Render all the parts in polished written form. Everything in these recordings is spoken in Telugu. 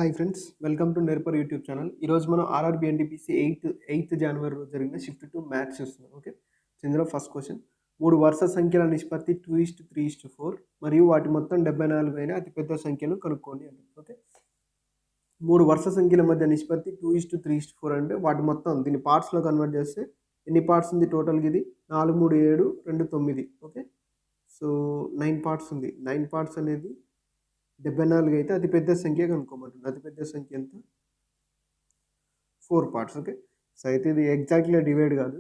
హాయ్ ఫ్రెండ్స్, వెల్కమ్ టు నెర్పర్ యూట్యూబ్ ఛానల్. ఈరోజు మనం ఆర్ఆర్బి ఎన్టీపీసీ ఎయిత్ జనవరి రోజు జరిగిన షిఫ్ట్ టు మ్యాథ్స్ చూస్తున్నాం. ఓకే, సో ఇందులో ఫస్ట్ క్వశ్చన్, 3 వరుస సంఖ్యల నిష్పత్తి 2:3:4 మరియు వాటి మొత్తం 74 అయిన అతిపెద్ద సంఖ్యను కనుక్కోండి అంటారు. ఓకే, 3 వరుస సంఖ్యల మధ్య నిష్పత్తి 2:3:4 అంటే వాటి మొత్తం దీన్ని పార్ట్స్లో కన్వర్ట్ చేస్తే ఎన్ని పార్ట్స్ ఉంది టోటల్గా? ఇది 4, 3, 7, 2, 9. ఓకే, సో 9 పార్ట్స్ ఉంది. 9 పార్ట్స్ అనేది 74 అయితే అతిపెద్ద సంఖ్య కనుక్కోమంటుంది. అతిపెద్ద సంఖ్య ఎంత? 4 పార్ట్స్. ఓకే, సో అయితే ఇది ఎగ్జాక్ట్లీ డివైడ్ కాదు,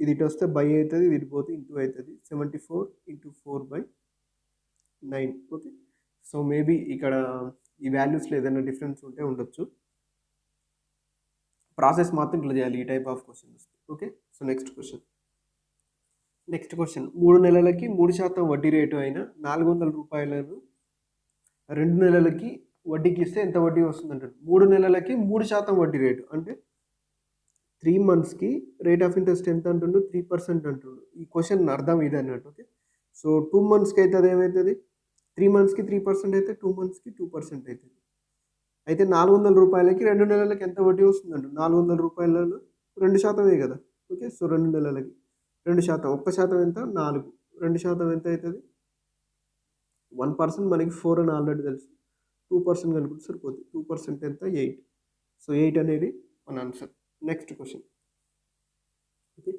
ఇది ఇటు వస్తే బై అవుతుంది, ఇది ఇటు పోతే ఇంటూ అవుతుంది. 74 × 4/9. ఓకే, సో మేబీ ఇక్కడ ఈ వాల్యూస్లో ఏదైనా డిఫరెన్స్ ఉంటే ఉండొచ్చు. ప్రాసెస్ మాత్రం ఇట్లా చేయాలి ఈ type of questions. Okay, so next question 3 నెలలకి 3% వడ్డీ రేటు అయిన 400 రూపాయలను 2 నెలలకి వడ్డీకి ఇస్తే ఎంత వడ్డీ వస్తుంది అంటాడు. 3 నెలలకి 3% వడ్డీ రేటు అంటే 3 మంత్స్కి రేట్ ఆఫ్ ఇంట్రెస్ట్ ఎంత అంటుండు? 3% అంటుండు. ఈ క్వశ్చన్ అర్థం ఇది అన్నట్టు. ఓకే, సో 2 మంత్స్కి అయితే అది ఏమవుతుంది? 3 మంత్స్కి 3% అయితే 2 మంత్స్కి 2% అవుతుంది. అయితే 400 రూపాయలకి 2 నెలలకి ఎంత వడ్డీ వస్తుందంట? 400 రూపాయలలో 2% కదా. ఓకే, సో 2 నెలలకి 2%, 1% ఎంత? 4. 2% ఎంత అవుతుంది? 1% మనకి 4 అని ఆల్రెడీ తెలుసు. 2% కనుక్కుంటే సరిపోతుంది. 2% ఎంత? 8. సో 8 అనేది మన answer. Next question. Okay,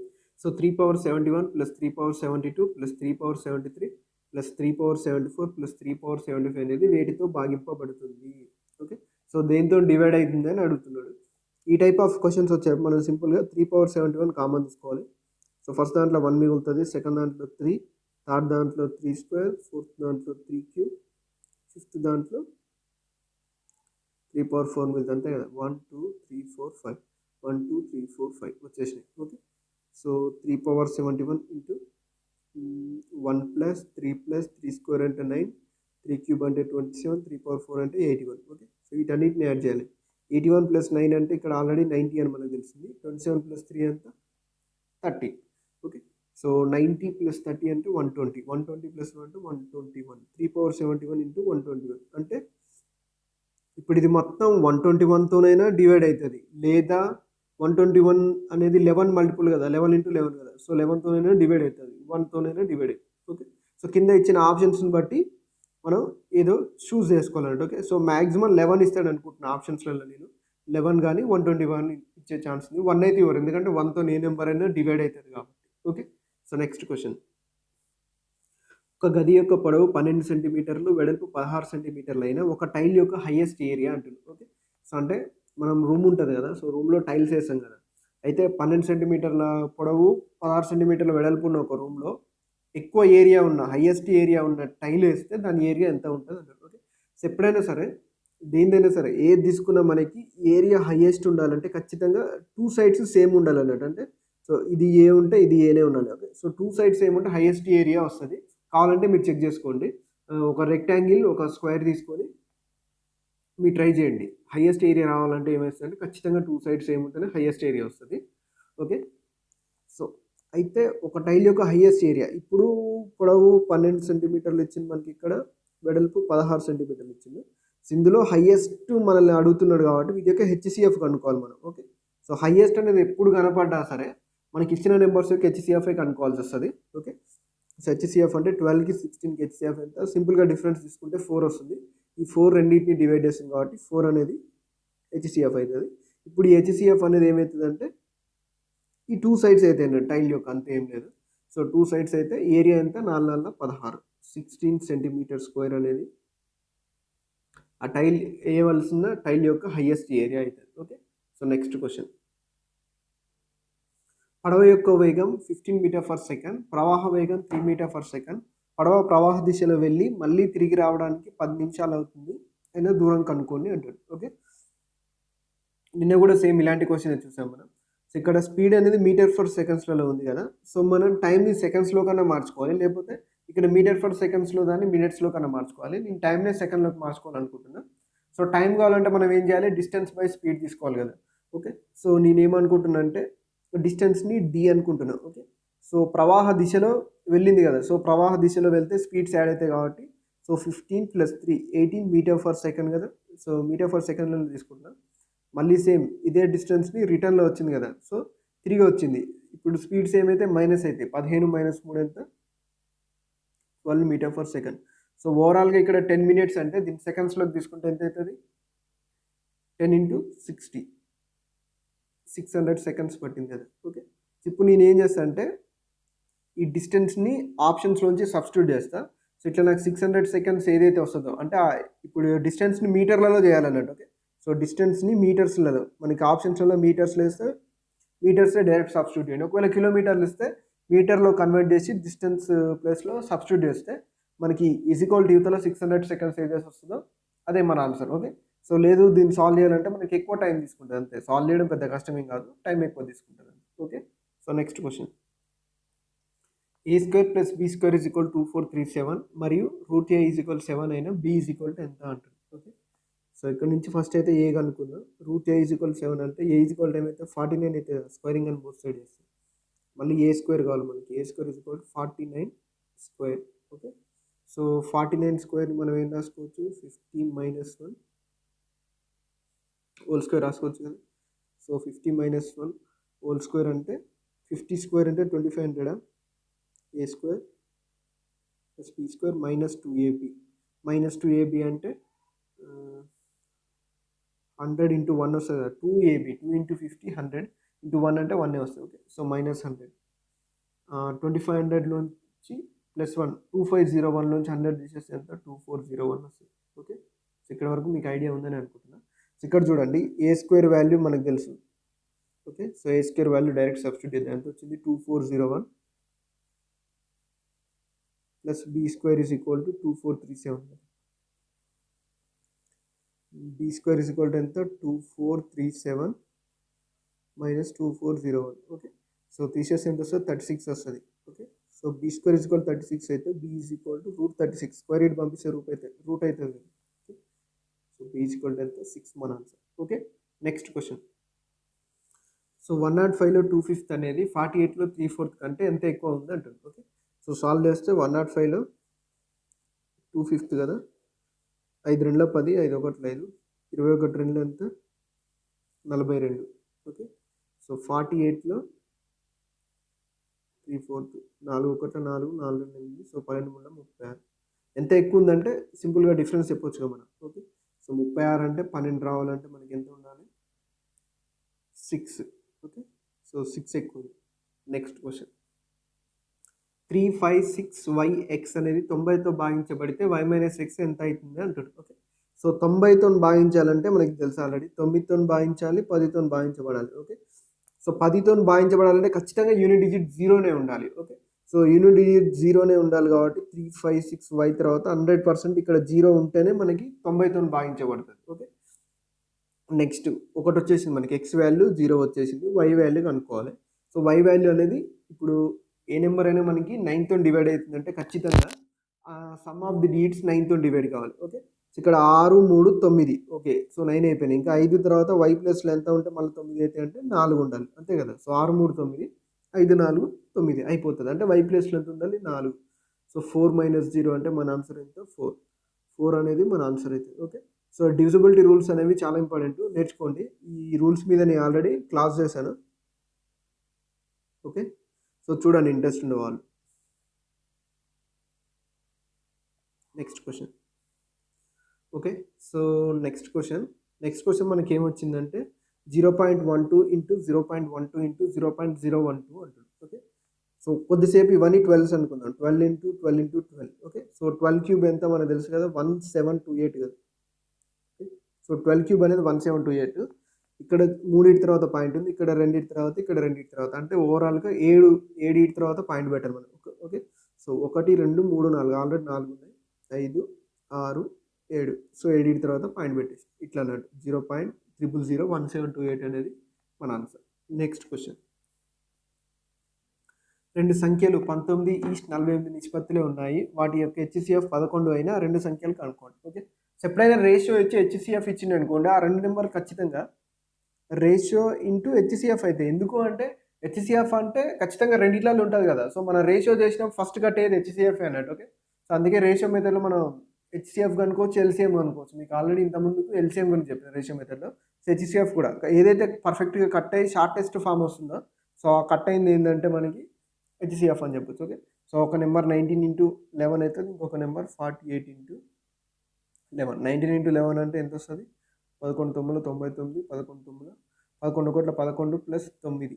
so 3/71 + 3/72 + 3/73 + 3/74 + 3/75 అనేది వేటితో భాగింపబడుతుంది? ఓకే, సో దేంతో డివైడ్ అవుతుంది అని అడుగుతున్నాడు. ఈ టైప్ ఆఫ్ క్వశ్చన్స్ వచ్చాయి మనం సింపుల్గా 3/71 కామన్ తీసుకోవాలి. సో ఫస్ట్ దాంట్లో 1 మిగులుతుంది, సెకండ్ దాంట్లో 3, థర్డ్ దాంట్లో 3², ఫోర్త్ దాంట్లో 3³ ఫిఫ్త్ దాంట్లో 3/4 మిగులుతుంది. అంతే కదా. 1, 2, 3, 4, 5 1, 2, 3, 4, 5 వచ్చేసినాయి. ఓకే, సో 3/71 × 1 + 3 + 3² అంటే 9, 3³ అంటే 27, 3/4 అంటే 81. ఓకే, సో వీటన్నిటిని యాడ్ చేయాలి. 81 + 9 అంటే ఇక్కడ ఆల్రెడీ 90 అని మనకు తెలిసింది. 27 + 3 ఎంత? 30. ఓకే, సో 90 + 30 అంటే 120. 120 + 1 అంటే 121. 3/71 × 121 అంటే ఇప్పుడు ఇది మొత్తం 121తోనైనా డివైడ్ అవుతుంది, లేదా 121 అనేది 11 మల్టిపుల్ కదా, 11 × 11 కదా. సో 11తోనైనా డివైడ్ అవుతుంది, 1తోనైనా డివైడ్ అవుతుంది. ఓకే, సో కింద ఇచ్చిన ఆప్షన్స్ని బట్టి మనం ఏదో చూస్ చేసుకోవాలంటే. ఓకే, సో మ్యాక్సిమం 11 ఇస్తాడు అనుకుంటున్నా ఆప్షన్స్లలో. నేను 11 కానీ 121 ఇచ్చే ఛాన్స్ ఉంది. 1 అయితే ఇవ్వరు, ఎందుకంటే 1తో ఏ నెంబర్ అయినా డివైడ్ అవుతుంది కాబట్టి. Okay, so next question. ఒక గది యొక్క పొడవు 12 సెంటీమీటర్లు, వెడల్పు 16 సెంటీమీటర్లు అయిన ఒక టైల్ యొక్క హైయెస్ట్ ఏరియా అంటుంది. ఓకే, సో అంటే మనం రూమ్ ఉంటుంది కదా, సో రూమ్లో టైల్స్ వేస్తాం కదా. అయితే 12 సెంటీమీటర్ల పొడవు, 16 సెంటీమీటర్ల వెడల్పు ఉన్న ఒక రూమ్లో ఎక్కువ ఏరియా ఉన్న, హైయెస్ట్ ఏరియా ఉన్న టైల్ వేస్తే దాని ఏరియా ఎంత ఉంటుంది అంటారు. ఓకే, సో ఎప్పుడైనా సరే దేనిదైనా సరే ఏది తీసుకున్నా మనకి ఏరియా హైయెస్ట్ ఉండాలంటే ఖచ్చితంగా 2 సైడ్స్ సేమ్ ఉండాలి అన్నట్టు. అంటే సో ఇది ఏ ఉంటే ఇది ఏనే ఉండాలి. ఓకే, సో 2 సైడ్స్ ఏముంటే హైయెస్ట్ ఏరియా వస్తుంది. కావాలంటే మీరు చెక్ చేసుకోండి. ఒక రెక్టాంగిల్, ఒక స్క్వేర్ తీసుకొని మీరు ట్రై చేయండి. హైయెస్ట్ ఏరియా రావాలంటే ఏమవుతుందంటే ఖచ్చితంగా 2 సైడ్స్ ఏముంటేనే హైయెస్ట్ ఏరియా వస్తుంది. ఓకే, సో అయితే ఒక టైల్ యొక్క హైయెస్ట్ ఏరియా ఇప్పుడు పొడవు 12 సెంటీమీటర్లు ఇచ్చింది మనకి, ఇక్కడ వెడల్పు 16 సెంటీమీటర్లు ఇచ్చింది. ఇందులో హైయెస్ట్ మనల్ని అడుగుతున్నాడు కాబట్టి వీటి యొక్క హెచ్సిఎఫ్ కనుక్కోవాలి మనం. ఓకే, సో హైయెస్ట్ అనేది ఎప్పుడు కనపడ్డా సరే మనకి ఇచ్చిన నెంబర్స్ యొక్క హెచ్సిఎఫ్ కనుక్కోవాల్సి వస్తుంది. ఓకే, సో హెచ్సిఎఫ్ అంటే 12కి 16కి హెచ్సిఎఫ్ ఎంత? సింపుల్గా డిఫరెన్స్ తీసుకుంటే 4 వస్తుంది. ఈ 4 రెండింటిని డివైడ్ చేస్తుంది కాబట్టి 4 అనేది హెచ్సిఎఫ్ అవుతుంది. ఇప్పుడు ఈ హెచ్సిఎఫ్ అనేది ఏమవుతుందంటే ఈ 2 సైడ్స్ అయితే టైల్ యొక్క, అంతే ఏం లేదు. సో 2 సైడ్స్ అయితే ఏరియా ఎంత? 4 4 16, 16 సెంటీమీటర్ స్క్వేర్ అనేది ఆ టైల్ వేయవలసిన టైల్ యొక్క హైయెస్ట్ ఏరియా అవుతుంది. Okay, so next question. పడవ యొక్క వేగం 15 మీటర్/సెకండ్, ప్రవాహ వేగం 3 మీటర్/సెకండ్. పడవ ప్రవాహ దిశలో వెళ్ళి మళ్ళీ తిరిగి రావడానికి 10 నిమిషాలు అవుతుంది అయినా దూరం కనుక్కోండి అంటాడు. ఓకే, నిన్న కూడా సేమ్ ఇలాంటి క్వశ్చన్ చూసాం మనం. సో ఇక్కడ స్పీడ్ అనేది మీటర్/సెకండ్స్లలో ఉంది కదా, సో మనం టైంని సెకండ్స్లో కన్నా మార్చుకోవాలి, లేకపోతే ఇక్కడ మీటర్/సెకండ్స్లో దాన్ని మినిట్స్లో కన్నా మార్చుకోవాలి. నేను టైంనే సెకండ్లోకి మార్చుకోవాలనుకుంటున్నా. సో టైం కావాలంటే మనం ఏం చేయాలి? డిస్టెన్స్ బై స్పీడ్ తీసుకోవాలి కదా. ఓకే, సో నేనేమనుకుంటున్నా అంటే డిస్టెన్స్ని డి అనుకుంటున్నా. ఓకే, సో ప్రవాహ దిశలో వెళ్ళింది కదా, సో ప్రవాహ దిశలో వెళ్తే స్పీడ్స్ యాడ్ అవుతాయి కాబట్టి so 15 plus 3 18 metre per second కదా. సో మీటర్ ఫర్ సెకండ్లో తీసుకుంటున్నా. మళ్ళీ సేమ్ ఇదే డిస్టెన్స్ని రిటర్న్లో వచ్చింది కదా, సో తిరిగి వచ్చింది. ఇప్పుడు స్పీడ్ సేమ్ అయితే మైనస్ అయితే 15 మైనస్ 3 ఎంత 12 మీటర్ ఫర్ సెకండ్. సో ఓవరాల్గా ఇక్కడ 10 మినిట్స్ అంటే దీన్ని సెకండ్స్లోకి తీసుకుంటే ఎంత అవుతుంది, 10 ఇంటూ 60 600 సెకండ్స్ పట్టింది కదా. ఓకే, ఇప్పుడు నేను ఏం చేస్తాను అంటే ఈ డిస్టెన్స్ని ఆప్షన్స్లోంచి సబ్స్టిట్యూట్ చేస్తా. సో ఇట్లా నాకు 600 సెకండ్స్ ఏదైతే వస్తుందో అంటే ఇప్పుడు డిస్టెన్స్ని మీటర్లలో చేయాలన్నట్టు. ఓకే, సో డిస్టెన్స్ని మీటర్స్లలో మనకి ఆప్షన్స్లలో మీటర్స్లో ఇస్తే మీటర్స్లో డైరెక్ట్ సబ్స్టిట్యూట్ చేయండి. ఒకవేళ కిలోమీటర్లు ఇస్తే మీటర్లో కన్వర్ట్ చేసి డిస్టెన్స్ ప్లేస్లో సబ్స్టిట్యూట్ చేస్తే మనకి ఈక్వల్ టు యూతలో 600 సెకండ్స్ ఏదైతే వస్తుందో అదే మన ఆన్సర్. ఓకే, సో లేదు దీన్ని సాల్వ్ చేయాలంటే మనకి ఎక్కువ టైం తీసుకుంటుంది అంతే. సాల్వ్ చేయడం పెద్ద కష్టమేం కాదు, టైం ఎక్కువ తీసుకుంటుంది. Okay, so next question. a square plus B square is equal 2437 మరియు రూట్ ఏ ఈజ్ ఈక్వల్ 7 అయినా బీ ఈజ్ ఈక్వల్ టు ఎంత అంటుంది. ఓకే, సో ఇక్కడ నుంచి ఫస్ట్ అయితే ఏ కనుక్కుందాం. రూట్ ఏ ఈజ్ ఈక్వల్ 7 అంటే ఏ ఈజ్ ఈక్వల్ టైం అయితే 49 అయితే స్క్వేరింగ్ అని బోత్ సైడ్ చేస్తాం. మళ్ళీ ఏ స్క్వేర్ కావాలి మనకి, A square is equal 49 square. Okay, so 49 square మనం ఏం రాసుకోవచ్చు, 50 మైనస్ 1 హోల్ స్క్వేర్ రాసుకోవచ్చు కదా. సో 50 మైనస్ 1 హోల్ స్క్వేర్ అంటే 50 స్క్వేర్ అంటే 2500 A square plus B square minus 2ab minus 2ab అంటే 100 ఇంటూ 1 వస్తుంది కదా, 2ab 2 ఇంటూ 50 100 ఇంటూ 1 అంటే 1 వస్తుంది. ఓకే, సో మైనస్ 100 2500లోంచి ప్లస్ 1 2501లోంచి 100 తీసేస్తే ఎంత 2401 వస్తుంది. ఓకే, సో ఇక్కడ వరకు మీకు ఐడియా ఉందని అనుకుంటున్నా. సో ఇక్కడ చూడండి ఏ స్క్వేర్ వాల్యూ మనకు తెలుసు. Okay, so A square value direct substitute చేద్దాం. ఎంత వచ్చింది 2401 plus B square is equal to 2437. B square is equal to ఎంత 2437 మైనస్ 2401. ఓకే, సో తీసేస్తే ఎంత వస్తుంది 36 వస్తుంది. Okay, so B square is equal 36 అయితే B is equal to root 36 square it పంపిస్తే రూట్ అవుతుంది. Okay, so B is equal to ఎంత 6 మన ఆన్సర్. Okay, next question. సో 105లో 2/5 అనేది 48లో 3/4 కంటే ఎంత ఎక్కువ ఉంది అంటుంది. ఓకే, సో సాల్వ్ చేస్తే 105లో 2/5 కదా, 5 2 10 5 1 5 21 2 ఎంత 42. ఓకే, సో 48లో 3/4 4 1 4 4 8 సో 12 3 36 ఎంత ఎక్కువ ఉందంటే సింపుల్గా డిఫరెన్స్ చెప్పొచ్చు కదా మనం. ఓకే, సో 36 అంటే 12 రావాలంటే మనకి ఎంత ఉండాలి 6. ఓకే, సో 6 ఎక్కువ ఉంది. Next question. 356yx అనేది 90తో భాగించబడితే y మైనస్ x ఎంత అవుతుంది అంటాడు. ఓకే, సో 90తో భాగించాలంటే మనకి తెలుసు ఆల్రెడీ 9తో భాగించాలి 10తో భాగించబడాలి. ఓకే, సో 10తో భాగించబడాలంటే ఖచ్చితంగా యూనిట్ డిజిట్ 0నే ఉండాలి. ఓకే, సో యూనిట్ డిజిట్ 0నే ఉండాలి కాబట్టి 356y తర్వాత 100% ఇక్కడ 0 ఉంటేనే మనకి 90తో భాగించబడుతుంది. ఓకే, నెక్స్ట్ ఒకటి వచ్చేసింది మనకి x వాల్యూ 0 వచ్చేసింది, y వాల్యూ కనుక్కోవాలి. సో y వాల్యూ అనేది ఇప్పుడు ఏ నెంబర్ అయినా మనకి 9తో డివైడ్ అవుతుందంటే ఖచ్చితంగా సమ్ ఆఫ్ ది డిజిట్స్ 9తో డివైడ్ కావాలి. ఓకే, సో ఇక్కడ 6 3 9. ఓకే, సో 9 అయిపోయినాయి. ఇంకా 5 తర్వాత y ప్లస్లో ఎంత ఉంటే మళ్ళీ 9 అయితే అంటే 4 ఉండాలి అంతే కదా. సో 6 3 9 5 4 9 అయిపోతుంది. అంటే y ప్లస్లో ఎంత ఉండాలి 4. సో 4 మైనస్ 0 అంటే మన ఆన్సర్ ఎంత 4 అనేది మన ఆన్సర్ అవుతుంది. ఓకే, సో డివిజిబిలిటీ రూల్స్ అనేవి చాలా ఇంపార్టెంట్, నేర్చుకోండి. ఈ రూల్స్ మీద నేను ఆల్రెడీ క్లాస్ చేశాను. ఓకే, సో చూడండి ఇంట్రెస్ట్ ఉన్న వాళ్ళు. Next question. Okay, so next question మనకి ఏమొచ్చిందంటే 0.12 ఇంటూ 0.12 ఇంటూ 0.012 అంటుంది. ఓకే, సో కొద్దిసేపు ఇవన్నీ 12s అనుకుందాం. 12 into 12 into 12. Okay, so 12 cube ఎంత మనకు తెలుసు కదా 1728 కదా. సో 12 క్యూబ్ అనేది 1728. ఇక్కడ 3 తర్వాత పాయింట్ ఉంది, ఇక్కడ 2 తర్వాత, ఇక్కడ 2 తర్వాత, అంటే ఓవరాల్గా 7 తర్వాత పాయింట్ పెట్టాలి మనం. ఓకే, సో 1 2 3 4 ఆల్రెడీ 4 ఉన్నాయి, 5 6 7. సో 7 తర్వాత పాయింట్ పెట్టేసి ఇట్లా అన్నట్టు 0.0001728 అనేది మన ఆన్సర్. Next question. 2 సంఖ్యలు 19:48 నిష్పత్తిలో ఉన్నాయి. వాటి యొక్క హెచ్సిఎఫ్ 11 అయినా 2 సంఖ్యలు కనుక్కోండి. ఓకే, సో ఎప్పుడైనా రేషియో ఇచ్చి హెచ్సిఎఫ్ ఇచ్చింది అనుకోండి, ఆ 2 నెంబర్ ఖచ్చితంగా రేషియో ఇంటూ హెచ్సిఎఫ్ అయితే. ఎందుకు అంటే హెచ్సిఎఫ్ అంటే ఖచ్చితంగా రెండిట్లలో ఉంటుంది కదా. సో మన రేషియో చేసినప్పుడు ఫస్ట్ కట్టేది హెచ్సిఎఫ్ అన్నట్టు. ఓకే, సో అందుకే రేషియో మెథడ్లో మనం హెచ్సిఎఫ్ కనుకోవచ్చు, ఎల్సిఎం కనుకోవచ్చు. మీకు ఆల్రెడీ ఇంతకుముందుకు ఎల్సిఎం గురించి చెప్పాను రేషియో మెథడ్లో. సో హెచ్సిఎఫ్ కూడా ఏదైతే పర్ఫెక్ట్గా కట్ అయ్యి షార్టెస్ట్ ఫామ్ వస్తుందో, సో ఆ కట్ అయింది ఏంటంటే మనకి హెచ్సిఎఫ్ అని చెప్పొచ్చు. ఓకే, సో ఒక నెంబర్ 19x11 అవుతుంది, ఇంకొక నెంబర్ 48x11. 19x11 అంటే ఎంత వస్తుంది? 11 9 99, 11 9 11 కోట్ల 11 ప్లస్ 9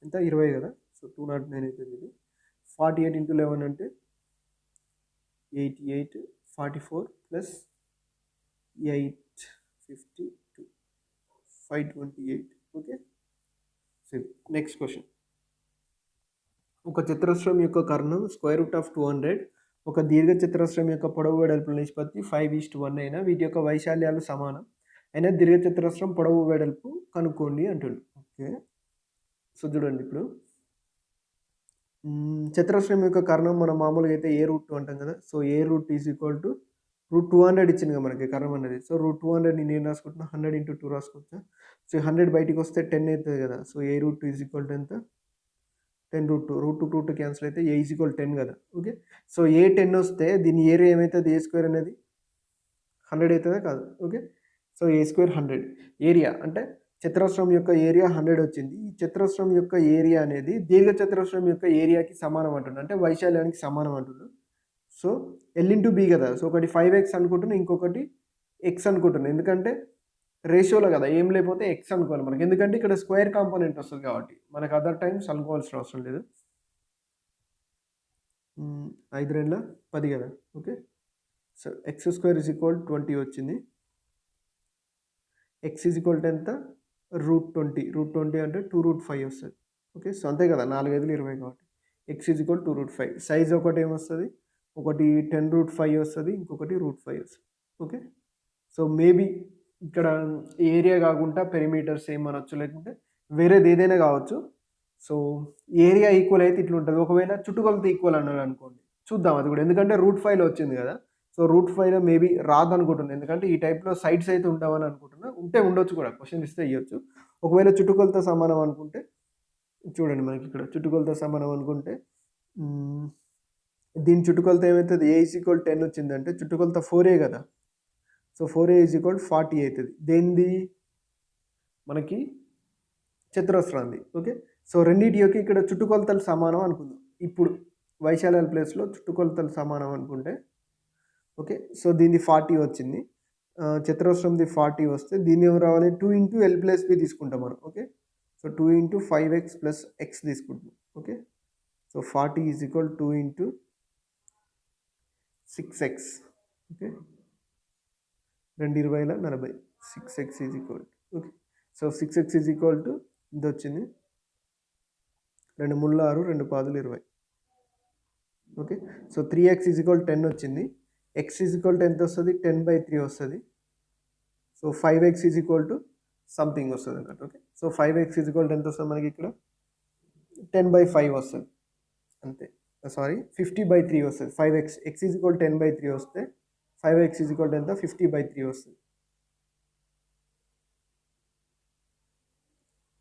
ఎంత? 20 కదా. సో 209 అవుతుంది ఇది. 48x11 అంటే 88, 44 ప్లస్ 852, 528. ఓకే, సరే నెక్స్ట్ క్వశ్చన్. ఒక చతురస్రం యొక్క కర్ణం √200 ఒక దీర్ఘ చతురస్రం యొక్క పొడవు వెడల్పుల నిష్పత్తి 5:1 అయినా వీటి యొక్క వైశాల్యాలు సమానం అయినా దీర్ఘ చతురస్రం పొడవు వెడల్పు కనుక్కోండి అంటుంది. ఓకే, సో చూడండి ఇప్పుడు చతురస్రం యొక్క కర్ణం మనం మామూలుగా అయితే A√2 అంటాం కదా. So A√2 is equal to √200 ఇచ్చింది కదా మనకి కర్ణం అనేది. సో √200 నేను ఏం రాసుకుంటున్నా? 100 × 2 రాసుకోవచ్చా? సో 100 బయటికి వస్తే 10 అవుతుంది కదా. So A√2 is equal to ఎంత? 10√2. √2 క్యాన్సిల్ అయితే A ఈజ్ ఈక్వల్ 10 కదా. ఓకే, సో A 10 వస్తే దీని ఏరియా ఏమవుతుంది? A² అనేది 100 అవుతుందా కాదు? Okay, so A² 100. ఏరియా అంటే చతురస్రం యొక్క ఏరియా 100 వచ్చింది. ఈ చతురస్రం యొక్క ఏరియా అనేది దీర్ఘ చతురస్రం యొక్క ఏరియాకి సమానం అంటున్నాడు, అంటే వైశాల్యానికి సమానం అంటున్నాడు. సో L/B కదా. సో ఒకటి 5x అనుకుంటున్నా, ఇంకొకటి x అనుకుంటున్నాను, ఎందుకంటే రేషియోలో కదా, ఏం లేకపోతే x అనుకోవాలి మనకి, ఎందుకంటే ఇక్కడ స్క్వేర్ కాంపోనెంట్ వస్తుంది కాబట్టి మనకు అదర్ టైమ్స్ అనుకోవాల్సిన అవసరం లేదు. 5 2 10 కదా. Okay, so x² is equal 20 వచ్చింది. x ఈజ్ ఈక్వల్ టు ఎంత? √20. √20 అంటే 2√5 వస్తుంది. ఓకే, సో అంతే కదా, 4 5 20 కాబట్టి x ఈజ్ ఈక్వల్ 2√5. సైజ్ ఒకటి ఏమొస్తుంది? ఒకటి 10√5 వస్తుంది, ఇంకొకటి √5 వస్తుంది. ఓకే, సో మేబీ ఇక్కడ ఏరియా కాకుండా పెరిమీటర్స్ ఏమనొచ్చు, లేకుంటే వేరేది ఏదైనా కావచ్చు. సో ఏరియా ఈక్వల్ అయితే ఇట్లా ఉంటుంది. ఒకవేళ చుట్టుకొలత ఈక్వల్ అన్నాడు అనుకోండి, చూద్దాం అది కూడా, ఎందుకంటే √5లో వచ్చింది కదా. సో √5లో మేబీ రాదనుకుంటున్నాను, ఎందుకంటే ఈ టైప్లో సైడ్స్ అయితే ఉంటామని అనుకుంటున్నా. ఉంటే ఉండొచ్చు కూడా, క్వశ్చన్ ఇస్తే ఇవ్వచ్చు. ఒకవేళ చుట్టుకొలత సమానం అనుకుంటే చూడండి, మనకి ఇక్కడ చుట్టుకొలత సమానం అనుకుంటే దీని చుట్టుకొలత ఏమవుతుంది? A ఈజ్ ఈక్వల్ 10 వచ్చిందంటే చుట్టుకొలత 4A కదా. సో 4A ఈజ్ ఈక్వల్ 40 అవుతుంది. దేనిది? మనకి చతురస్రాంది. ఓకే, సో రెండింటి యొక్క ఇక్కడ చుట్టుకొలతలు సమానం అనుకుందాం. ఇప్పుడు వైశాల్యాల ప్లేస్లో చుట్టుకొలతలు సమానం అనుకుంటే, ఓకే, సో దీన్ని 40 వచ్చింది, చతురస్రంది 40 వస్తే దీన్ని ఏం రావాలి? 2 × L+B తీసుకుంటాం మనం. ఓకే, సో 2 × 5x + x తీసుకుంటాం. Okay, so 40 is equal 2 × 6x. Okay, 2 20 40, 6x is equal. Okay, so 6x is equal to ఇది వచ్చింది 2 3 6, 2 5 20. Okay, so 3x is equal 10 వచ్చింది. x ఈజ్ ఈక్వల్ టు ఎంత వస్తుంది? 10/3 వస్తుంది. So 5x is equal to something వస్తుంది అన్నట్టు. Okay, so 5x is equal to ఎంత వస్తుంది మనకి? ఇక్కడ 10/5 వస్తుంది అంతే. సారీ, 50/3 వస్తుంది. 5x x ఈజ్ ఈక్వల్ 10/3 వస్తే 5x ఈజ్ ఈక్వల్ టు ఎంత? 50/3 వస్తుంది.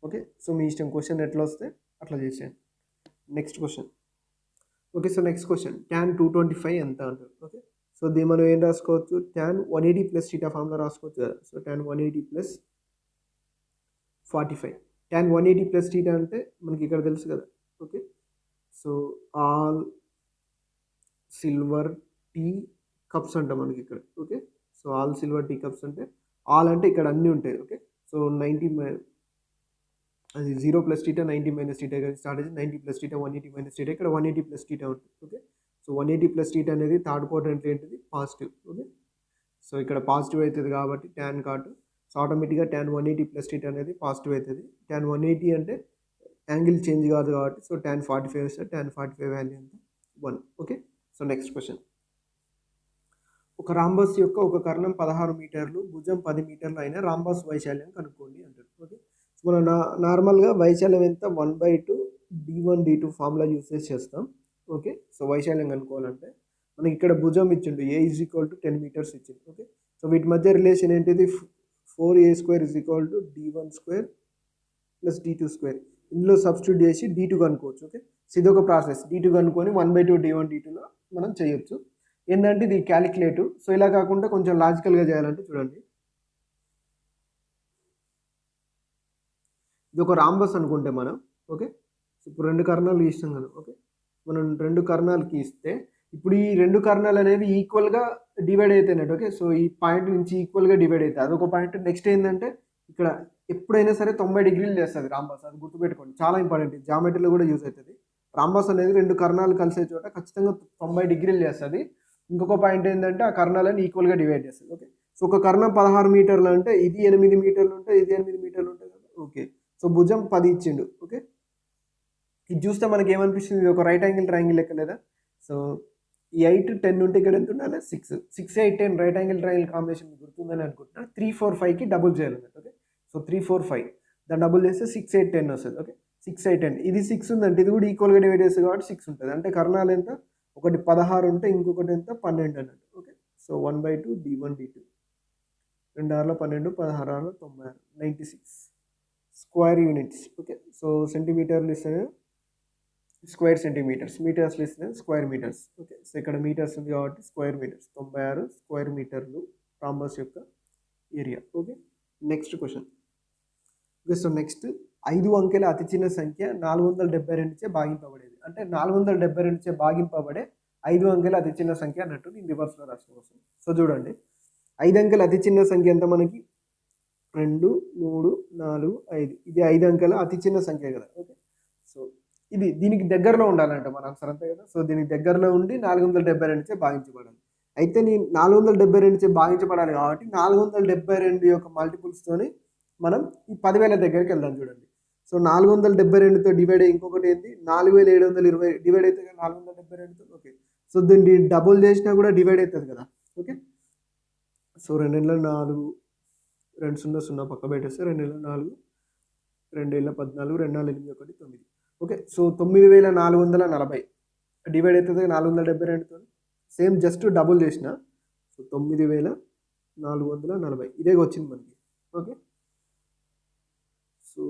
ఓకే, సో మీ ఇష్టం, క్వశ్చన్ ఎట్లా వస్తే అట్లా చేసేయండి. Next question. Okay, so next question, tan 225 ఎంత అంటారు. ఓకే, సో దీన్ని మనం ఏం రాసుకోవచ్చు? tan 180 + θ ఫార్ములా రాసుకోవచ్చు కదా. So tan 180 + 45. tan 180 + θ అంటే మనకి ఇక్కడ తెలుసు కదా. Okay, so all silver tea cups అంట మనకి ఇక్కడ. Okay, so all silver tea cups అంటే ఆల్ అంటే ఇక్కడ అన్నీ ఉంటాయి. ఓకే, సో 90 అది 0 + θ 90 - θ స్టార్ట్ అయ్యి 90 + θ 180 - θ, ఇక్కడ 180 + θ ఉంటుంది. ఓకే, సో 180 + θ అనేది థర్డ్ క్వాడ్రంట్ ఏంటిది? పాజిటివ్. ఓకే, సో ఇక్కడ పాజిటివ్ అవుతుంది కాబట్టి tan కాటు, సో ఆటోమేటిక్గా tan 180 + θ అనేది పాజిటివ్ అవుతుంది. tan 180 అంటే యాంగిల్ చేంజ్ కాదు కాబట్టి, సో tan 45 వస్తే tan 45 వాల్యూ ఎంత? 1. Okay, so next question. ఒక రాంబస్ యొక్క ఒక కర్ణం 16 మీటర్లు, భుజం 10 మీటర్లు అయిన రాంబస్ వైశాల్యం కనుక్కోండి అంటారు. ఓకే, సో మనం నార్మల్గా వైశాల్యం ఎంత? 1/2 d1 d2 ఫార్ములా యూసేజ్ చేస్తాం. ఓకే, సో వైశాల్యం కనుక్కోవాలంటే మనకి ఇక్కడ భుజం ఇచ్చిండు, A is equal to 10 meters ఇచ్చింది. ఓకే, సో వీటి మధ్య రిలేషన్ ఏంటిది? 4a² is equal to d1² + d2². ఇందులో సబ్స్టిట్యూట్ చేసి d2 కనుక్కోవచ్చు. ఓకే, సో ఇది ఒక ప్రాసెస్. d2 కనుక్కొని 1/2 d1 d2లో మనం చేయొచ్చు. ఏంటంటే ఇది క్యాలిక్యులేటివ్. సో ఇలా కాకుండా కొంచెం లాజికల్గా చేయాలంటే చూడండి, ఇది ఒక రాంబస్ అనుకుంటే మనం, ఓకే. ఇప్పుడు 2 కర్ణాలు గీస్తాం కదా, ఓకే. మనం 2 కర్ణాలకి ఇస్తే ఇప్పుడు ఈ 2 కర్ణాలు అనేవి ఈక్వల్గా డివైడ్ అవుతాయినట్టు, ఓకే. సో ఈ పాయింట్ నుంచి ఈక్వల్గా డివైడ్ అవుతాయి, అదొక పాయింట్. నెక్స్ట్ ఏంటంటే ఇక్కడ ఎప్పుడైనా సరే 90 డిగ్రీలు చేస్తుంది రాంబస్, అది గుర్తుపెట్టుకోండి, చాలా ఇంపార్టెంట్, జామెట్రీలో కూడా యూజ్ అవుతుంది. రాంబస్ అనేది 2 కర్ణాలు కలిసే చోట ఖచ్చితంగా 90 డిగ్రీలు చేస్తుంది. ఇంకొక పాయింట్ ఏంటంటే ఆ కర్ణాలను ఈక్వల్గా డివైడ్ చేస్తుంది, ఓకే. సో ఒక కర్ణం 16 మీటర్లు అంటే ఇది 8 మీటర్లు ఉంటాయి, ఇది 8 మీటర్లు ఉంటుంది కదా, ఓకే. సో భుజం 10 ఇచ్చిండు, ఓకే. ఇది చూస్తే మనకి ఏమనిపిస్తుంది, ఇది ఒక రైట్ యాంగిల్ ట్రయాంగిల్ లెక్క లేదా. సో ఈ 8 10 ఉంటే ఇక్కడ ఎంత ఉండాలి, 6 6 8 10 రైట్ యాంగిల్ ట్రయాంగిల్ కాంబినేషన్ గుర్తుందని అనుకుంటున్నా. 3 4 5కి డబుల్ చేయాలన్నట్టు, ఓకే. సో 3 4 5 దాన్ని డబుల్ చేస్తే 6 8 10 వస్తుంది, ఓకే. 6 8 10 ఇది 6 ఉందంటే ఇది కూడా ఈక్వల్గా డివైడ్ చేస్తుంది కాబట్టి 6 ఉంటుంది. అంటే కర్ణాలు ఎంత, ఒకటి 16 ఉంటే ఇంకొకటి ఎంత 12 అన్నట్టు, okay. So 1/2 d1 d2, 2 6 12 16 96 96 square units, okay. So సెంటీమీటర్లు ఇస్తే స్క్వేర్ సెంటీమీటర్స్, మీటర్స్లు ఇస్తే స్క్వేర్ మీటర్స్, ఓకే. సో ఇక్కడ మీటర్స్ ఉంది కాబట్టి స్క్వేర్ మీటర్స్, 96 స్క్వేర్ మీటర్లు రాంబస్ యొక్క area, okay. Next question, okay. So next 5 అంకెల అతి చిన్న సంఖ్య 472 చే భాగింపబడేది. అంటే 472 చే భాగింపబడే 5 అంకెల అతి చిన్న సంఖ్య అన్నట్టు నేను రివర్స్లో రాసిన కోసం. సో చూడండి, 5 అంకెల అతి చిన్న సంఖ్య ఎంత మనకి, 2 3 4 5, ఇది 5 అంకెల అతి చిన్న సంఖ్య కదా, ఓకే. సో ఇది దీనికి దగ్గరలో ఉండాలంట మన ఆన్సర్, అంతే కదా. సో దీనికి దగ్గరలో ఉండి 472 చే భాగించబడాలి. అయితే నేను 472 చే భాగించబడాలి కాబట్టి 472 యొక్క మల్టిపుల్స్తోని మనం ఈ 10,000 దగ్గరికి వెళ్దాం. చూడండి, సో 472తో డివైడ్ అయ్యి ఇంకొకటి ఏంటి 4720 డివైడ్ అవుతుంది కదా 472తో, ఓకే. సో దీన్ని డబుల్ చేసినా కూడా డివైడ్ అవుతుంది కదా, ఓకే. సో 2 4 2 0 0 పక్క పెట్టేస్తే 2 4 2 14 2 4 8 1 9, ఓకే. సో 9440 డివైడ్ అవుతుంది 472తో, సేమ్ జస్ట్ డబుల్ చేసిన, సో 9440 ఇదే వచ్చింది మనకి, ఓకే. సో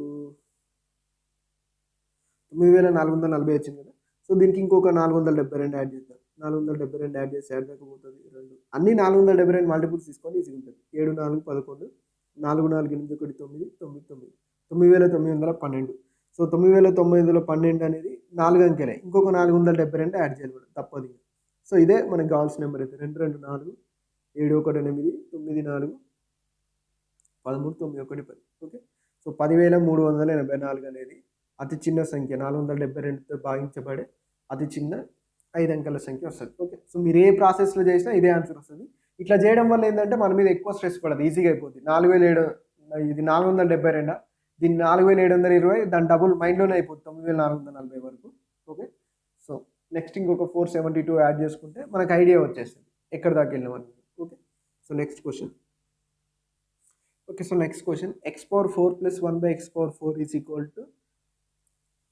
9440 వచ్చింది కదా. సో దీనికి ఇంకొక 472 యాడ్ చేద్దాం, 472 యాడ్ చేసి యాడ్ కాకపోతుంది 2, అన్ని 472 మల్టిపుల్స్ తీసుకొని ఈజీగా ఉంటుంది. 7 4 11 4 4 8 1 9 9 9 9912. సో 9912 అనేది 4 అంకెలే, ఇంకొక 472 యాడ్ చేయాలి కూడా తప్పదు. సో ఇదే మనకు కావాల్సిన నెంబర్ అయితే 2 2 4 7 1 8 9 4 13 9 1 10, ఓకే. సో 10,384 అనేది అతి చిన్న సంఖ్య, 472తో భాగించబడే అతి చిన్న 5 అంకెల సంఖ్య వస్తుంది, ఓకే. సో మీరు ఏ ప్రాసెస్లో చేసినా ఇదే ఆన్సర్ వస్తుంది. ఇట్లా చేయడం వల్ల ఏంటంటే మన మీద ఎక్కువ స్ట్రెస్ పడదు, ఈజీగా అయిపోతుంది. 4700 ఇది 472, దీన్ని 4720 దాని డబుల్ మైండ్లోనే అయిపోతుంది 9440 వరకు, ఓకే. సో నెక్స్ట్ ఇంకొక 472 యాడ్ చేసుకుంటే మనకు ఐడియా వచ్చేస్తుంది ఎక్కడ దాకా వెళ్ళినామని, okay. So next question, okay. So next question, x⁴ + 1/x⁴ is equal to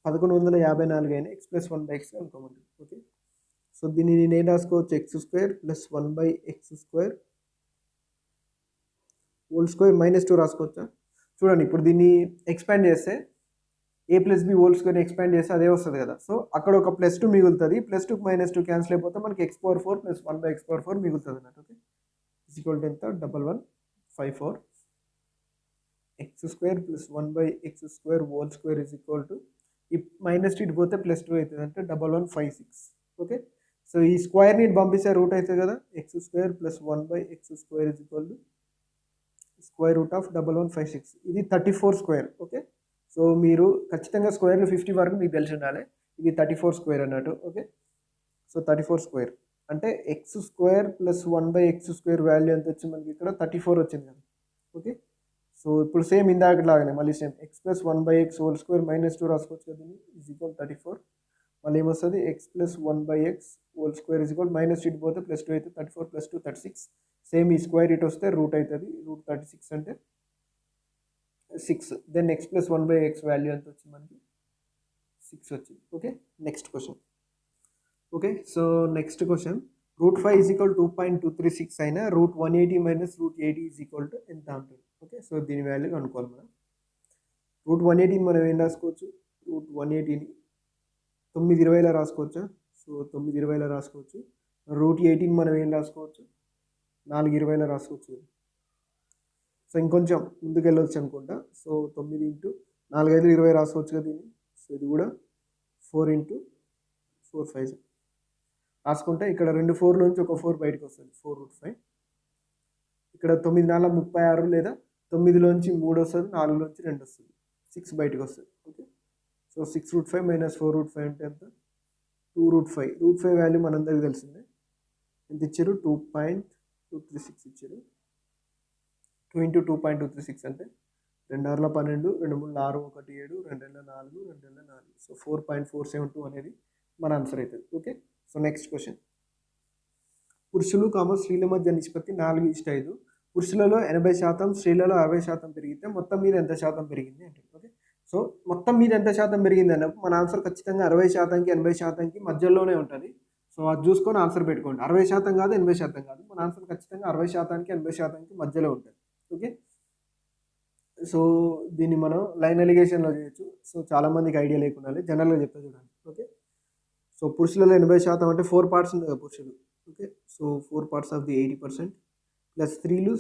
1154 అయినా x+1/x అనుకోమంటుంది, ఓకే. సో దీన్ని నేను ఏం రాసుకోవచ్చు, x² + 1/x² హోల్ స్క్వేర్ -2 రాసుకోవచ్చా. చూడండి, ఇప్పుడు దీన్ని ఎక్స్పాండ్ చేస్తే a + b హోల్ స్క్వేర్ని ఎక్స్పాండ్ చేస్తే అదే వస్తుంది కదా. సో అక్కడ ఒక +2 మిగులుతుంది, +2 -2 క్యాన్సిల్ అయిపోతే మనకి x⁴ + 1/x⁴ మిగులుతుంది అన్నట్టు, ఓకే. ఈజ్ ఈక్వల్ టు ఎంత, 1154 x² + 1/x² whole square is equal to ఈ -2 ఇటు పోతే +2 అవుతుంది అంటే 1156, ఓకే. సో ఈ స్క్వేర్ని ఇటు పంపిస్తే రూట్ అవుతుంది కదా, x² + 1/x² is equal to square root of 1156, ఇది 34 స్క్వేర్, ఓకే. సో మీరు ఖచ్చితంగా స్క్వేర్లు 50 వరకు మీకు తెలిసి ఉండాలి. ఇది 34 స్క్వేర్ అన్నట్టు, ఓకే. సో 34 స్క్వేర్ అంటే x² + 1/x² వాల్యూ ఎంత వచ్చింది మనకి, ఇక్కడ 34 వచ్చింది కదా, ఓకే. సో ఇప్పుడు సేమ్ ఇందాకలాగానే మళ్ళీ same x + 1/x whole square -2 రాసుకోవచ్చు కదా, ఈజ్ ఈక్వల్ 34. మళ్ళీ ఏమొస్తుంది, x + 1/x whole square is equal -2 ఇటు పోతే +2 అయితే 34 + 2 36. సేమ్ ఈ స్క్వేర్ ఇటు వస్తే రూట్ అవుతుంది, రూట్ 36 అంటే 6. దెన్ x + 1/x వాల్యూ ఎంత వచ్చింది మనకి, 6 వచ్చింది, okay. Next question, okay. So next question, √5 = 2.236 అయినా √180 - √80 ఈజ్ ఈక్వల్ టు ఎంత ఉంటుంది, ఓకే. సో దీని వాల్యూ కనుక్కోవాలి మనం. √180 మనం ఏం రాసుకోవచ్చు, √180ని 920లా రాసుకోవచ్చా. సో 920లా రాసుకోవచ్చు. √18 మనం ఏం రాసుకోవచ్చు, 4/20లో రాసుకోవచ్చు కదా. సో ఇంకొంచెం ముందుకు వెళ్ళొచ్చు అనుకుంటా. సో 9 ఇంటూ 4 5 20 రాసుకోవచ్చు కదా దీన్ని. సో ఇది కూడా 4 ఇంటూ 4 5 రాసుకుంటే ఇక్కడ 2 4 నుంచి ఒక 4 బయటకు వస్తుంది, 4√5. ఇక్కడ 9 4 36 లేదా 9లోంచి 3 వస్తుంది, 4లోంచి 2 వస్తుంది, 6 బయటకు వస్తుంది. ఓకే, సో 6√5 మైనస్ 4√5 అంటే ఎంత, 2√5. √5 వాల్యూ మనందరికీ తెలిసిందే, ఎంత ఇచ్చారు, 2.236 ఇచ్చారు. 2 ఇంటూ 2.236 అంటే 2 6 12, 2 3 6 1 7, 2 2 4, 2 2 4. సో 4.472 అనేది మన ఆన్సర్ అవుతుంది. Okay, so next question. పురుషులు స్త్రీల మధ్య నిష్పత్తి 4:5. పురుషులలో 80%, స్త్రీలలో 60% పెరిగితే మొత్తం మీద ఎంత శాతం పెరిగింది అంటే. ఓకే, సో మొత్తం మీద ఎంత శాతం పెరిగింది అన్నప్పుడు మన ఆన్సర్ ఖచ్చితంగా 60%కి 80%కి మధ్యలోనే ఉంటుంది. సో అది చూసుకొని ఆన్సర్ పెట్టుకోండి. 60% కాదు, 80% కాదు, మన ఆన్సర్ ఖచ్చితంగా 60%కి 80%కి మధ్యలో ఉంటుంది. ఓకే, సో దీన్ని మనం లైన్ ఎలిగేషన్లో చేయొచ్చు. సో చాలామందికి ఐడియా లేకుండా జనరల్గా చెప్తా చూడండి. ఓకే, సో పురుషులలో 80% అంటే 4 పార్ట్స్ ఉంది కదా పురుషులు. Okay, so 4 parts of the 80%, plus స్త్రీలు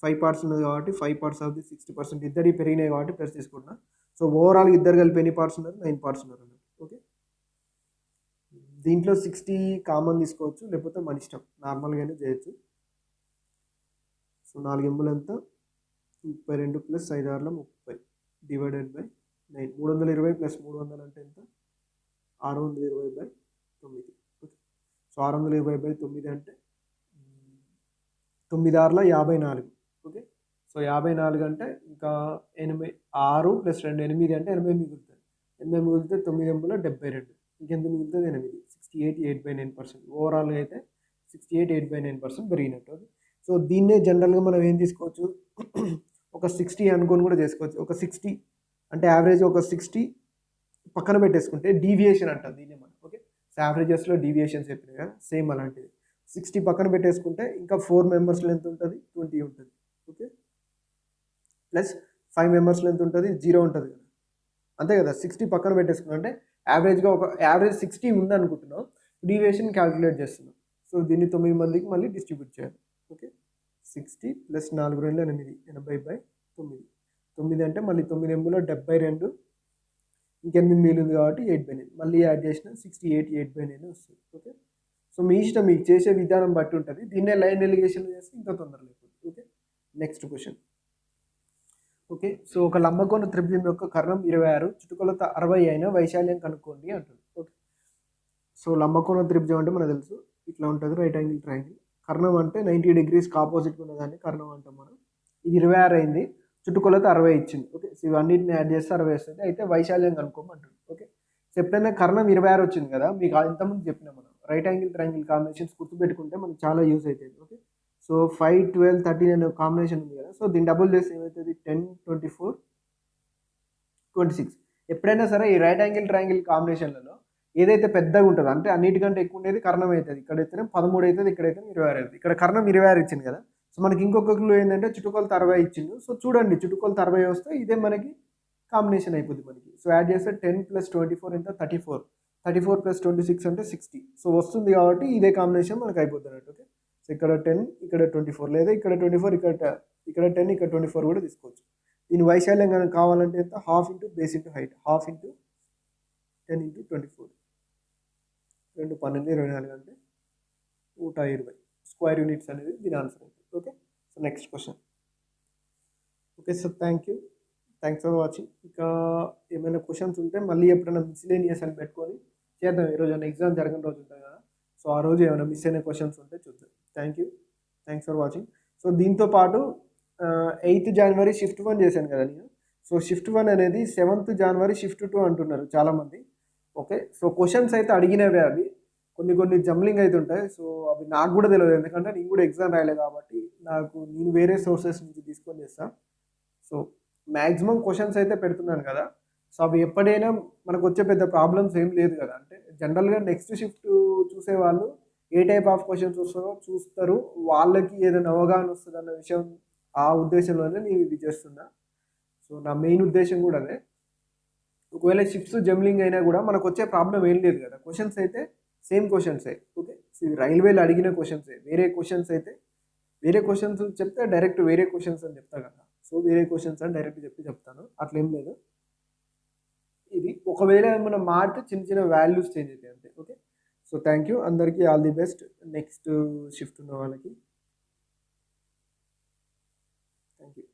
5 parts ఉన్నది కాబట్టి 5 parts ఆఫ్ ది 60%. ఇద్దరి పెరిగినాయి కాబట్టి ప్లస్ తీసుకుంటున్నా. సో ఓవరాల్ ఇద్దరు కలిపి ఎన్ని పార్ట్స్ ఉన్నారు, 9 parts ఉన్నారు అన్నట్టు. ఓకే, దీంట్లో 60 కామన్ తీసుకోవచ్చు, లేకపోతే మన ఇష్టం, నార్మల్గానే చేయొచ్చు. సో 4 ఎంబులు ఎంత, 32 ప్లస్ 5 6 30 డివైడెడ్ బై 9. 320 ప్లస్ 300 అంటే ఎంత, 620/9. ఓకే, సో 620/9 అంటే 9 6 54. ఓకే, సో 54 అంటే ఇంకా 6 ప్లస్ 2 8 అంటే 80 మిగులుతుంది. 80 మిగిలితే 9 ఎంబులో 72, ఇంకెంత మిగులుతుంది, 8. 68 8/9%. ఓవరాల్గా అయితే 68 8/9% పెరిగినట్టు. ఓకే, సో దీన్నే జనరల్గా మనం ఏం తీసుకోవచ్చు, ఒక 60 అనుకొని కూడా చేసుకోవచ్చు. ఒక 60 అంటే యావరేజ్ ఒక 60 పక్కన పెట్టేసుకుంటే డీవియేషన్ అంటారు దీన్ని మనం. ఓకే, సో యావరేజెస్లో డీవియేషన్స్ చెప్పినాయి కదా, సేమ్ అలాంటిది. 60 పక్కన పెట్టేసుకుంటే ఇంకా 4 మెంబర్స్లో ఎంత ఉంటుంది, 20 ఉంటుంది. ఓకే, ప్లస్ 5 మెంబర్స్లో ఎంత ఉంటుంది, 0 ఉంటుంది కదా, అంతే కదా. 60 పక్కన పెట్టేసుకున్నాం అంటే యావరేజ్గా ఒక యావరేజ్ 60 ఉంది అనుకుంటున్నాం, డీవియేషన్ క్యాలిక్యులేట్ చేస్తున్నాం. సో దీన్ని 9 మందికి మళ్ళీ డిస్ట్రిబ్యూట్ చేయాలి. Okay, 60 plus 4 2 8, 80/9. 9 అంటే మళ్ళీ 9 ఎంబులో 72, ఇంకెనిమిది మిగిలింది కాబట్టి 8/9. మళ్ళీ యాడ్ చేసిన 68 8/9 వస్తుంది. ఓకే, సో మీ ఇష్టం, మీకు చేసే విధానం బట్టి ఉంటుంది. దీన్నే లైన్ ఎలిగేషన్ చేస్తే ఇంకా తొందరగా అయిపోతుంది. Okay, next question. Okay, so ఒక లంబకోణ త్రిభుజం యొక్క కర్ణం 26, చుట్టుకొలత 60 అయిన వైశాల్యం కనుక్కోండి అంటుంది. ఓకే, సో లంబకోణ త్రిభుజం అంటే మనకు తెలుసు ఇట్లా ఉంటుంది, రైట్ యాంగిల్ ట్రయాంగిల్. కర్ణం అంటే 90 degreesకి ఆపోజిట్గా ఉన్నదాన్ని కర్ణం అంటాం మనం. ఇది 26 అయింది, చుట్టుకొలత 60 ఇచ్చింది. ఓకే, సో ఇవన్నిటిని యాడ్ చేస్తే 60 వస్తుంది. అయితే వైశాల్యం కనుక్కోమంటుంది. ఓకే, సో ఎప్పుడైనా కర్ణం 26 వచ్చింది కదా, మీకు ఇంతకుముందు చెప్పినా మనం రైట్ యాంగిల్ ట్రయాంగిల్ కాంబినేషన్స్ గుర్తుపెట్టుకుంటే మనకు చాలా యూస్ అవుతుంది. ఓకే, సో 5 12 13 అనే కాంబినేషన్ ఉంది కదా, సో దీన్ని డబుల్ చేస్తే ఏమవుతుంది, 10 24 26. ఎప్పుడైనా సరే ఈ రైట్ యాంగిల్ ట్రయాంగిల్ కాంబినేషన్లలో ఏదైతే పెద్దగా ఉంటుందో, అంటే అన్నిటికంటే ఎక్కువ ఉండేది కర్ణం అవుతుంది. ఇక్కడైతే 13 అవుతుంది, ఇక్కడైతే 26 అవుతుంది. ఇక్కడ కర్ణం 26 ఇచ్చింది కదా, సో మనకి ఇంకొక క్లూ ఏంటంటే చుట్టుకొలత 60 ఇచ్చిండు. సో చూడండి, చుట్టుకొలత 60 వస్తే ఇదే మనకి కాంబినేషన్ అయిపోతుంది మనకి. సో యాడ్ చేస్తే 10 ప్లస్ 24 ఎంత, 34. 34 ప్లస్ 26 అంటే 60. సో వస్తుంది కాబట్టి ఇదే కాంబినేషన్ మనకు అయిపోతుంది అన్నట్టు. ఓకే, సో ఇక్కడ 10 ఇక్కడ 24, లేదా ఇక్కడ 24 ఇక్కడ 10 ఇక్కడ 24 కూడా తీసుకోవచ్చు. దీని వైశాల్యం కనుక కావాలంటే ఎంత, half into base into height, half into 10 into 24, 2 12 24 అంటే 120 స్క్వేర్ యూనిట్స్ అనేది దీని ఆన్సర్ అవుతుంది. Okay, so next question. Okay, so thanks for watching. ఇంకా ఏమైనా క్వశ్చన్స్ ఉంటే మళ్ళీ ఎప్పుడైనా మిస్లేనియస్ అని పెట్టుకొని చేద్దాం. ఈరోజు ఎగ్జామ్ జరిగిన రోజు ఉంటుంది కదా, సో ఆ రోజు ఏమైనా మిస్ అయిన క్వశ్చన్స్ ఉంటే చూద్దాం. Thanks for watching. సో దీంతో పాటు 8th January షిఫ్ట్ 1 చేశాను కదా నేను. సో షిఫ్ట్ 1 అనేది 7th January షిఫ్ట్ 2 అంటున్నారు చాలామంది. ఓకే, సో క్వశ్చన్స్ అయితే అడిగినవే, అవి కొన్ని జంబ్లింగ్ అయితే ఉంటాయి. సో అవి నాకు కూడా తెలియదు, ఎందుకంటే నేను కూడా ఎగ్జామ్ రాయలేదు కాబట్టి నేను వేరే సోర్సెస్ నుంచి తీసుకొని చేస్తాను. సో మ్యాక్సిమం క్వశ్చన్స్ అయితే పెడుతున్నాను కదా, సో అవి ఎప్పుడైనా మనకు వచ్చే పెద్ద ప్రాబ్లమ్స్ ఏం లేదు కదా. అంటే జనరల్గా నెక్స్ట్ షిఫ్ట్ చూసే వాళ్ళు ఏ టైప్ ఆఫ్ క్వశ్చన్స్ వస్తారో చూస్తారు, వాళ్ళకి ఏదైనా అవగాహన వస్తుంది అన్న విషయం, ఆ ఉద్దేశంలోనే నేను ఇది చేస్తున్నా. సో నా మెయిన్ ఉద్దేశం కూడా అదే. ఒకవేళ షిఫ్ట్స్ జంబ్లింగ్ అయినా కూడా మనకు వచ్చే ప్రాబ్లం ఏం లేదు కదా, క్వశ్చన్స్ అయితే సేమ్ క్వశ్చన్సే. ఓకే. ఇది రైల్వేలో అడిగిన క్వశ్చన్సే. వేరే క్వశ్చన్స్ చెప్తే డైరెక్ట్ వేరే క్వశ్చన్స్ అని చెప్తా కదా. సో వేరే క్వశ్చన్స్ అని డైరెక్ట్ చెప్తాను. అట్లేం లేదు. ఇది ఒకవేళ ఏమైనా మారితే చిన్న చిన్న వాల్యూస్ చేంజ్ అవుతాయి అంతే. ఓకే. So thank you. అందరికీ all the best. Next shift ఉన్న వాళ్ళకి థ్యాంక్ యూ.